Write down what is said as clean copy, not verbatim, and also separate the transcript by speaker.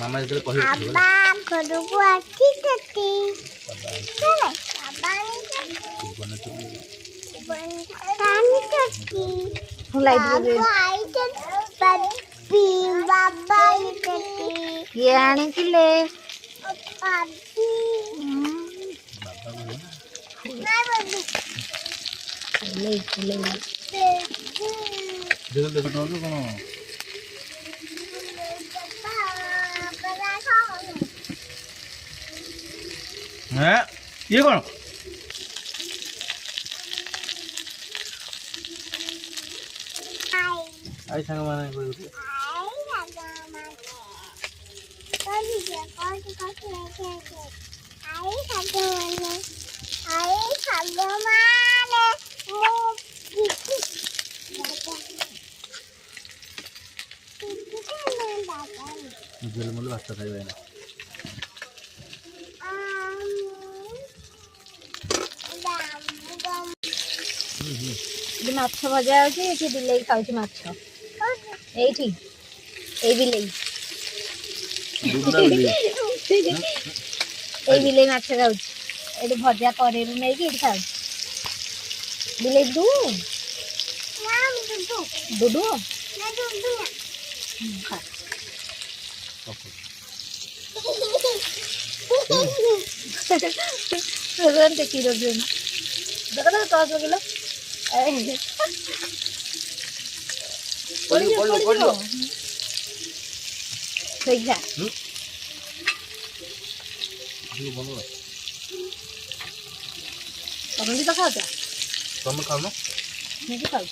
Speaker 1: मामा जेतले कहि
Speaker 2: बाबा घरକୁ ଆସିଛନ୍ତି चले बाबा आनिଛନ୍ତି
Speaker 3: लाइट लगे
Speaker 2: बाबा आनिଛନ୍ତି
Speaker 3: ये आने के लिए
Speaker 2: पापी
Speaker 3: ले ले
Speaker 1: देखो देखो तो कोन हैं ये कोन आई संग माने कोई जेल मुल भात खाइबे ना
Speaker 3: माछ भजा होची एठी बिलेई खाउची माछ एठी ए बिलेई
Speaker 1: दुबना बिली
Speaker 3: ए बिलेई माछ खाउची एठी भजा करेरु नै कि एठी खाउची बिलेई दू दुदू खा भगवान देखी रोज देखो तो 100 किलो
Speaker 1: पड़ो
Speaker 3: ठीक है
Speaker 1: ये बोलो
Speaker 3: तुम भी तो खाओ क्या
Speaker 1: तुम खाओ ना
Speaker 3: मैं भी खाऊं